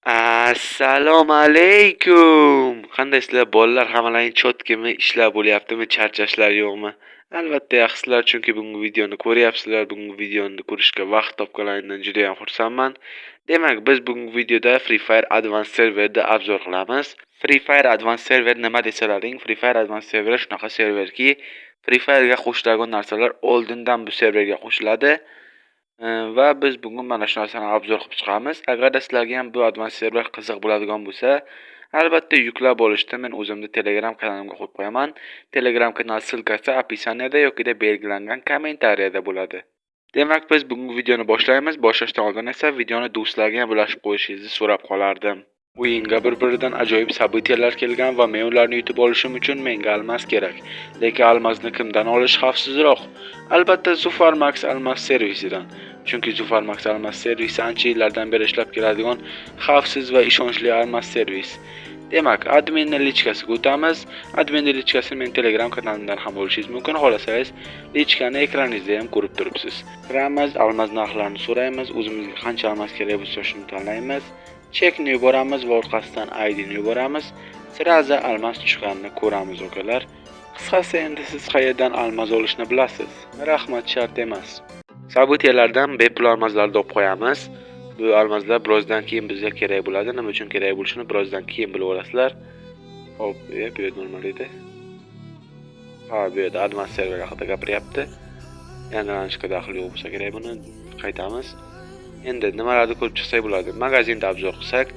Assalomu alaykum. Qandaysizlar bolalar? Hammalaring cho'tkimi? Ishlar bo'lyaptimi? Charchashlar yo'qmi? Albatta yaxshilar, chunki bugungi videoni ko'ryapsizlar. Bugungi videoni ko'rishga vaqt topganlaringdan juda ham xursandman. Demak, biz bugungi videoda Free Fire Advanced Serverda obzor qilamiz. Free Fire Advanced Server nima desalaring, Free Fire Advanced Server shunaqa serverki, Free Fire ga qo'shiladigan narsalar oldindan bu serverga qo'shiladi. Va biz bugun mana shu narsani obzor qilib chiqamiz. Agarda sizlarga ham bu advanced server qiziq bo'ladigan bo'lsa, albatta yuklab olishni men o'zimni Telegram kanalimga qo'yib qo'yaman. Telegram kanal silkasi описаниеda yoki belgilangan kommentariyada bo'ladi. Demak, biz bugungi videoni boshlaymiz. Boshlashdan oldin esa videoni do'stlarga ham ulashib qo'yishingizni so'rab qolardim. O'yinga bir-biridan ajoyib sabitiyalar kelgan va men ularni yutib olishim uchun menga almas kerak. Lekin almasni kimdan olish xavfsizroq? Albatta Zufarmax almas servisidan. Chunki Zufarmax almas servisi ancha yillardan beri ishlab keladigan xavfsiz va ishonchli almas servis. Demak, adminni lichkasiga o'tamiz. Adminni lichkasini men Telegram kanalimdan ham olishingiz mumkin. Xohlasangiz, lichkani ekraningizda ham ko'rib turibsiz. Kiramiz, almas narxlarini so'raymiz, o'zimizga qancha almas kerak bo'lsa shuni tanlaymiz. Chekni yuboramiz va orqasidan IDni yuboramiz. Siraza almas chiqqanini ko'ramiz, okalar. Qisqasi, endi siz qayerdan almas olishni bilasiz. Rahmat, shart emas. Sabitiyalardan bepul almazlarni olib qo'yamiz. Bu almazlar birozdan keyin bizga kerak bo'ladi. Nima uchun kerak bo'lishini birozdan keyin bilib olasizlar. Hop, bu yerda normal edi. Ha, bu yerda advanced server haqida gapiryapti. Yangilanishga daxli yo'q bo'lsa kerak buni qaytamiz. Endi nimalarni ko'rib chiqsak bo'ladi? Magazinda obzor qilsak,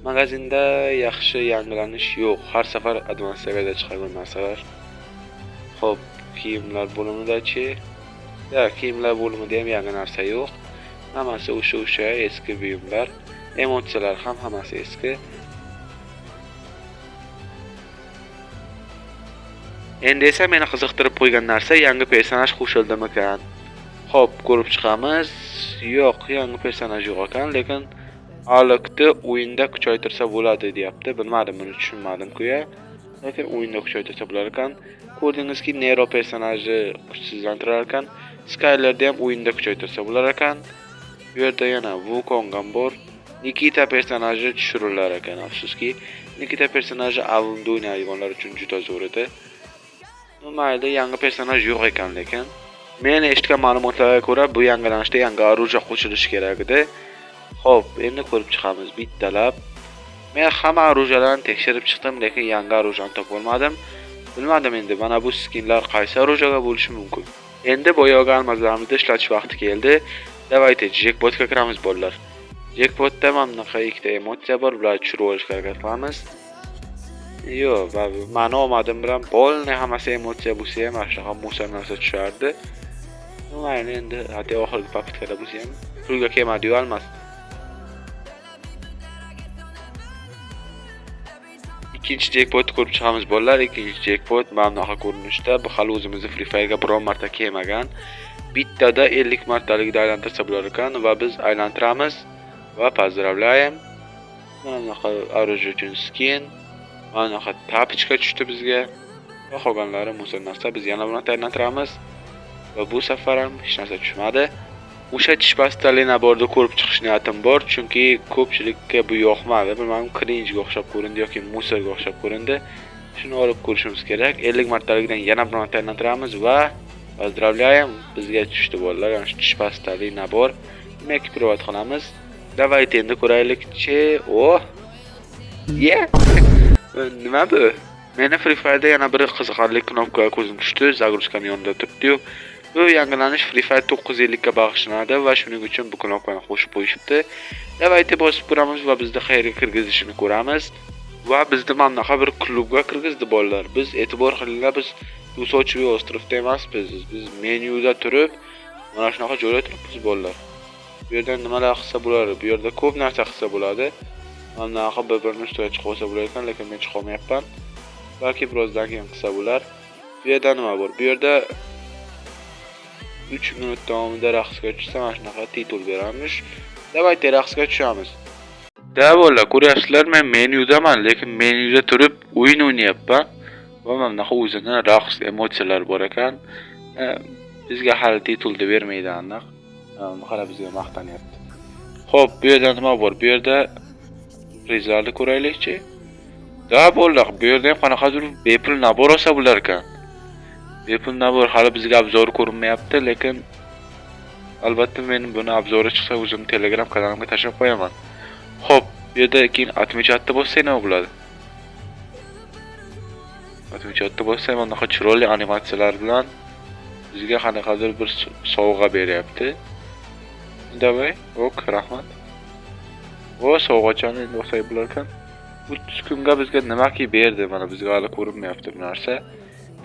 magazinda yaxshi yangilanish yo'q. Har safar advanced serverda chiqadigan narsalar. Hop, kiyimlar bo'limida-chi? Ya, kiyimlar bo'limida ham yangi narsa yo'q. Hammasi o'sha eski buyumlar. Emotsiyalar ham hammasi eski. Endi esa meni qiziqtirib qo'ygan narsa yangi personaj qo'shildimi ekan? Hop, ko'rib chiqamiz. Yo'q, yangi personaj yo'q ekan, lekin aloqni o'yinda kuchaytirsa bo'ladi deyapti. Bilmadim, buni tushunmadim-ku ya. Lekin o'yinda kuchaytirsa bo'lar ekan. Ko'rdingizki, Nero personaji kuchsizlantirar ekan. Skylerda ham o'yinda kuchaytirsa bo'lar ekan. Bu yerda yana Wukong ham bor. Nikita personaji tushirilar ekan, afsuski. Nikita personaji avlumda o'ynaydiganlar uchun juda zo'r edi. Mayli, yangi personaj yo'q ekan, lekin men eshitgan ma'lumotlarga ko'ra bu yangilanishda yangi oruja qo'shilishi kerak edi. Xo'p, endi ko'rib chiqamiz bittalab. Men hamma orujalarni tekshirib chiqdim, lekin yangi orujani topa olmadim. Bilmadim endi mana bu skinlar qaysi orujaga bo'lishi mumkin. Endi boyagi almazlarimizni ishlatish vaqti keldi. Davayte jackpotga kiramiz bolalar. Jackpotda mana bunaqa ikkita emotsiya bor, bularni tushirib olishga harakat qilamiz. Yo'q, mani omadim bilan polni hammasi emotsiya bo'lsa ham mana shunaqa musa narsa tushardi. Mayli, endi hatto oxirgi paketkada bo'lsa ham pulga kelmadi-yu almas. Ikkinchi jackpot ko'rib chiqamiz bolalar. Ikkinchi jackpot mana bunaqa ko'rinishda. Bu hali o'zimizni Free Fire ga biron marta kelmagan. Bittada 50 martalikda aylantirsa bo'lar ekan va biz aylantiramiz va pozdravляем. Mana bunaqa oruj uchun skin. Mana bunaqa tapichka tushdi bizga. Va qolganlari musa narsa. Biz yana buni aylantiramiz va bu safar ham hech narsa tushmadi. O'sha tish pastali naborni ko'rib chiqish niyatim bor, chunki ko'pchilikka bu yoqmadi. Bilmadim, cringe ga o'xshab ko'rindi yoki musorga o'xshab ko'rindi. Shuni olib ko'rishimiz kerak. 50 martalikdan yana bir marta aylantiramiz va pozdravляем, bizga tushdi bolalar. Yana shu tish pastali nabor. Demak, provat qilamiz. Davayte endi ko'raylik-chi. Oh. Yeah. Nima bu? Meni Free Fire'da yana bir qiziqarli knopka ko'zim tushdi. Zagruzkani yonida turibdi-yu. Bu yangilanish Free Fire 950 ga bag'ishlanadi va shuning uchun bu knopkani qo'shib qo'yishibdi. Davayte bosib ko'ramiz va bizda qayerga kirgizishini ko'ramiz. Va bizni mana bunaqa bir klubga kirgizdi bolalar. Biz e'tibor qilinglar, biz Tusovchiy ostrovda emasmiz. Biz menyuda turib, mana shunaqa joyda turibmiz bolalar. Bu yerdan nimalar qilsa bo'ladi? Bu yerda ko'p narsa qilsa bo'ladi. Mana bunaqa bir-birini ustiga chiqib olsa bo'lar ekan, lekin men chiqa olmayapman. Balki birozdan keyin qilsa bo'lar. Bu yerda nima bor? Bu yerda 3 minut davomida raqsga tushsa mana shunaqa titul beramiz. Davayte raqsga tushamiz. Davolar, ko'ryapsizlar, men menyudaman, lekin menyuda turib o'yin o'ynayapman. Va mana bunaqa o'zini raqs emotsiyalar bor ekan. Bizga hali titul deb bermaydi aniq. Qara bizga maqtanyapti. Xo'p, bu yerda nima bor? Bu yerda prizlarni ko'raylikchi. Da bo'ldi. Bu yerda ham qanaqadir bepul nabor olsa bo'lar ekan. Bepul nabor hali bizga obzor ko'rinmayapti, lekin albatta men buni obzori chiqsa o'zim Telegram kanalimga tashlab qo'yaman. Xo'p, bu yerda keyin atmechatda bo'lsa nima bo'ladi? Atmechatda bo'lsa bunaqa chiroyli animatsiyalar bilan bizga qanaqadir bir sovg'a beryapti. Davay, ok, rahmat. O sovg'achani endi o'xshay bo'lar ekan. Bu kunga bizga nimaki berdi, mana bizga hali ko'rinmayapti bu narsa.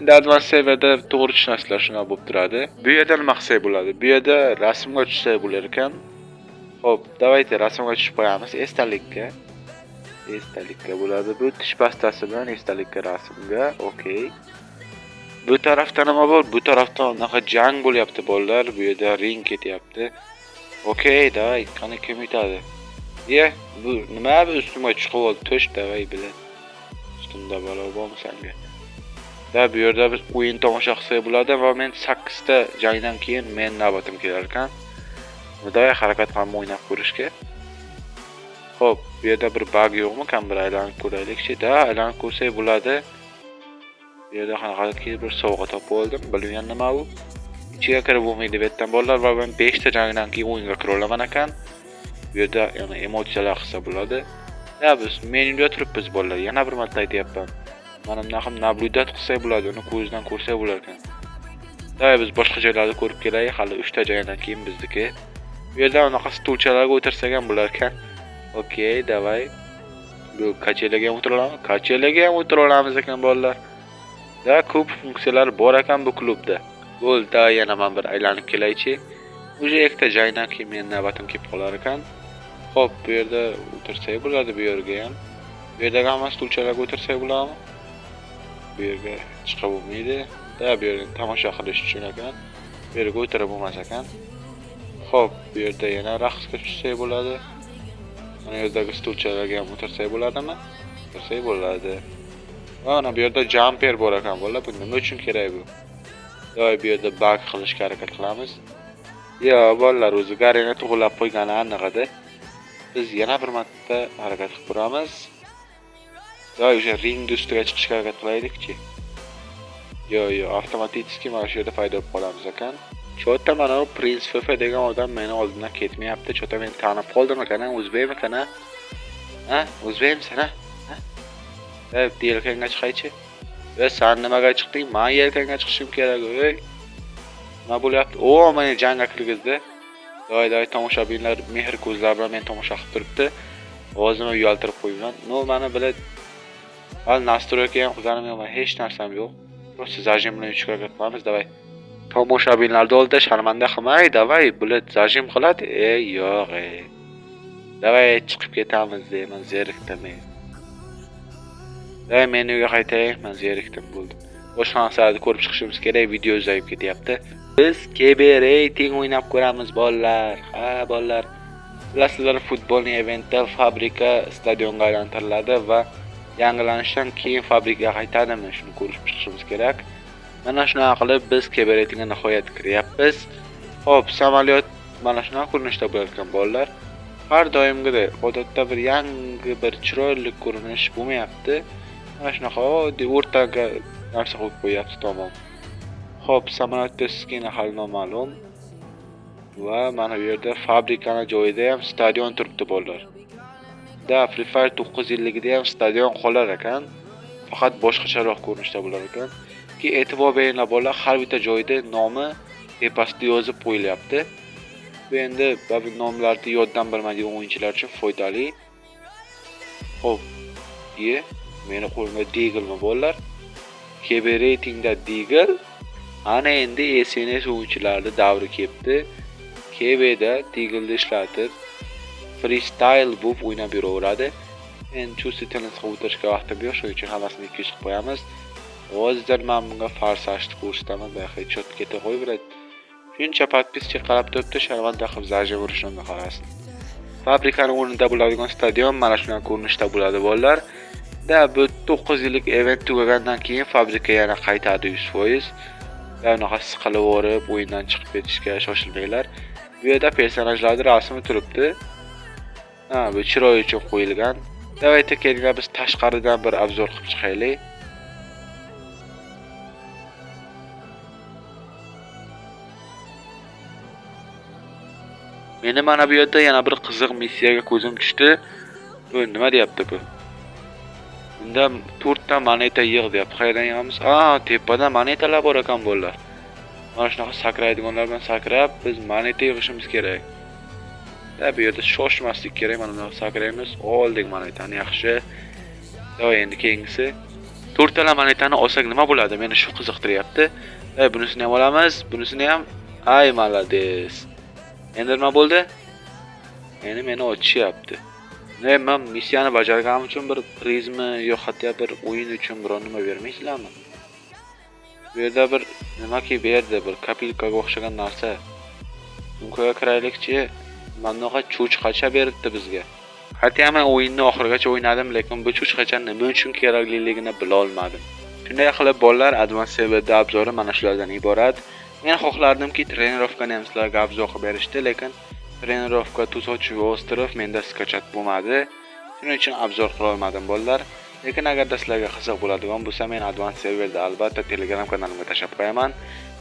Endi advanced serverda to'g'ri tushunasizlar, shuna bo'lib turadi. Bu yerda nima qilsak bo'ladi? Bu yerda rasmga tushsak bo'lar ekan. Xo'p, davayte rasmga tushib qo'yamiz esdalikka. Esdalikka bo'ladi. Bu tish pastasi bilan esdalikka rasmga. Okey. Bu tarafda nima bor? Bu tarafda unaqa jang bo'lyapti bolalar. Bu yerda ring ketyapti. Okey, davay, qani kim yutadi? Ye, bu nima bu ustimga chiqib oldi? To'sh davay bilan. Ustimda balo bormi senga? Da bu yerda biz o'yin tomosha qilsak bo'ladi va men 8 ta jangdan keyin men navbatim kelar ekan. Davay harakat qilib o'ynab ko'rishga. Xo'p, bu yerda bir bug yo'qmi? Kam bir aylanib ko'raylikchi. Da, aylanib ko'rsak bo'ladi. Bu yerda qanaqadir bir sovg'a topib oldim. Bilmagan nima bu? Ichiga kirib bo'lmaydi deb aytdim bolalar va men 5 ta jangdan keyin o'yinga kira olaman ekan. Bu yerda yana emotsiyalar qilsa bo'ladi. Ya biz menyuda turibmiz bolalar. Yana bir marta aytayapman. Mana bunaqam naблюдать qilsak bo'ladi, uni ko'zdan ko'rsak bo'lar ekan. Davay biz boshqa joylarda ko'rib kelaylik, hali 3 ta joydan keyin bizniki. Bu yerda unaqa stulchalarga o'tirsak ham bo'lar ekan. Okey, davay. Bu kachelaga ham o'tira olamiz. Kachelaga ham o'tira olamiz ekan bolalar. Da ko'p funksiyalar bor ekan bu klubda. Bo'ldi, yana men bir aylanib kelaychi. Uje ikkita joydan keyin men navbatim kelib qolar ekan. Xo'p, bu yerda o'tirsak bo'ladi bu yerga ham. Bu yerda ham stulchalarga o'tirsak bo'ladimi? Bu yerga chiqib bo'lmaydi. Da bu yerga tomosha qilish uchun ekan. Bu yerga o'tirib bo'lmas ekan. Xo'p, bu yerda yana raqsga tushsak bo'ladi. Mana yerdagi stulchalarga ham o'tirsak bo'ladimi? O'tirsak bo'ladi. Mana bu yerda jumper bor ekan bolalar. Bu nima uchun kerak bu? Doy bu yerda bug qilishga harakat qilamiz. Yo, bolalar o'zi garani to'g'rilab qo'ygani aniq-da. Biz yana bir marta harakat qilib ko'ramiz. Doy o'sha ring ustiga chiqishga harakat qilaylikchi. Yo, avtomatik mana shu yerda paydo bo'lib qolamiz ekan. Chota mana u Prince Fefe degan odam meni oldimdan ketmayapti. Chota meni tanib qoldimi ekan? O'zbekmi ekan? Ha? O'zbekmisan, ha? Ey, yelkangga chiqaychi. Ve sen nimaga chiqding? Men yelkangga chiqishim kerak, ey. Nima bo'lyapti? O, meni jangga kirgizdi. Doy tomoshabinlar mehr ko'zlar bilan meni tomosha qilib turibdi. Ovozimni uyaltirib qo'yman. No, meni bilib hal nastroyga ham qilganim yo'q, hech narsam yo'q. Просто zajim bilan uchirib qilamiz, davay. Tomoshabinlarni oldida sharmanda qilmay, davay, bulat zajim qiladi. Ey, yo'q, ey. Davay chiqib ketamiz deyman, zerikdim men. Davay menyuga qaytay, men zerikdim bo'ldi. Boshqa narsalarni ko'rib chiqishimiz kerak, video uzayib ketyapti. Biz KB rating o'ynab ko'ramiz bolalar. Ha, bolalar. Bilasizlar, futbolning eventda fabrika stadionga aylantiriladi va yangilanishdan keyin fabrikaga qaytadimi? Shuni ko'rib chiqishimiz kerak. Mana shunaqa qilib biz KB ratingga nihoyat kiryapmiz. Xo'p, samolyot mana shunaqa ko'rinishda bo'lar ekan bolalar. Har doimgidek odatda bir yangi bir chiroyli ko'rinish bo'lmayapti. Mana shunaqa oddiy o'rtaga narsa qo'yib qo'yapti, tamom. Xo'p, samolyotda skina hali noma'lum. Va mana bu yerda fabrikani joyida ham stadion turibdi bolalar. Da Free Fire 950 da ham stadion qolar ekan. Faqat boshqacharoq ko'rinishda bo'lar ekan. Ki e'tibor beringlar bolalar, har bitta joyda nomi tepasida yozib qo'yilyapti. Bu endi bu nomlarni yoddan bilmaydigan o'yinchilar uchun foydali. Xo'p, meni qo'limda Deagle bolalar. KB ratingda Deagle. Ana endi SNS o'yinchilarning davri kelibdi. KB'da Deagle'ni ishlatib freestyle bo'lib o'ynab yuraveradi. Endi chustительность qilib o'tirishga vaqtim yo'q, shuning uchun hammasini 200 qilib qo'yamiz. Hozir men bunga farsashni ko'rsataman, baxay chot keta qo'yib. Shuncha podpiska qarab turibdi, sharmanda qilib zajim urishimni qarasin. Fabrikani o'rnida bo'ladigan stadion mana shunday ko'rinishda bo'ladi bolalar. Da bu 9 yillik event tugagandan keyin fabrika yana qaytadi 100%. Va unaqa siqilib o'rib, o'yindan chiqib ketishga shoshilmanglar. Bu yerda personajlarning rasmi turibdi. Ha, bu chiroy uchun qo'yilgan. Davayta kelinglar biz tashqaridan bir obzor qilib chiqaylik. Meni mana bu yerda yana bir qiziq missiyaga ko'zim tushdi. Bu nima deyapti bu? Bunda 4 ta moneta yig'di deyapti. Qayerdan yig'amiz? Tepada monetalar bor ekan bo'lar. Mana shunaqa sakraydiganlar bilan sakrab biz moneta yig'ishimiz kerak. Bu yerda shoshmaslik kerak. Mana bunday sakraymiz. Oldik monetani, yaxshi. Davay endi keyingisi. 4 ta monetani olsak nima bo'ladi? Meni shu qiziqtiryapti. Bunisini ham olamiz, bunisini ham. Ay, malades. Endi nima bo'ldi? Endi meni ochishyapti. Men missiyani bajarganim uchun bir prizma yo'q, hatto bir o'yin uchun biror nima bermaysizlarmi? Bu yerda bir nimaki berdi, bir kapilkaga o'xshagan narsa. Bunga kiraylikchi, mannoqa cho'chqacha beribdi bizga. Hatto men o'yinni oxirigacha o'ynadim, lekin bu cho'chqacha nima uchun kerakligini bila olmadim. Shunday qilib bolalar Advanced Serverda obzori mana shulardan iborat. Men xohlardimki trenirovkani ham sizlarga obzor qilib berishdi, lekin trenirovka Tuzovchi ostrov menda skachat bo'lmadi. Shuning uchun obzor qila olmadim bolalar. Lekin agarda sizlarga qiziq bo'ladigan bo'lsa, men Advanced Serverda albatta Telegram kanalimga tashlab qo'yaman.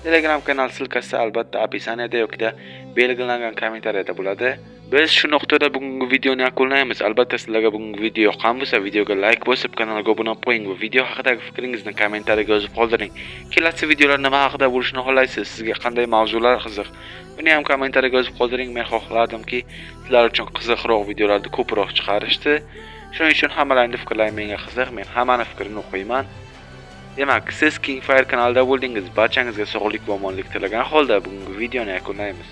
Telegram kanal silkasi albatta opisaniyada yoki belgilangan kommentariyada bo'ladi. Biz shu nuqtada bugungi videoni yakunlaymiz. Albatta sizlarga bugungi video yoqqan bo'lsa, videoga like bosib, kanalga obuna bo'ling va video haqidagi fikringizni kommentariyga yozib qoldiring. Kelasi videolar nima haqida bo'lishini xohlaysiz? Sizga qanday mavzular qiziq? Buni ham kommentariyga yozib qoldiring. Men xohlardimki, sizlar uchun qiziqroq videolarni ko'proq chiqarishni. Shuning uchun hammalarning fikrlari menga qiziq. Men hammaning fikrini o'qiyman. Demak, siz Kingfire kanalida bo'ldingiz. Barchangizga sog'lik va omonlik tilagan holda bugungi videoni yakunlaymiz.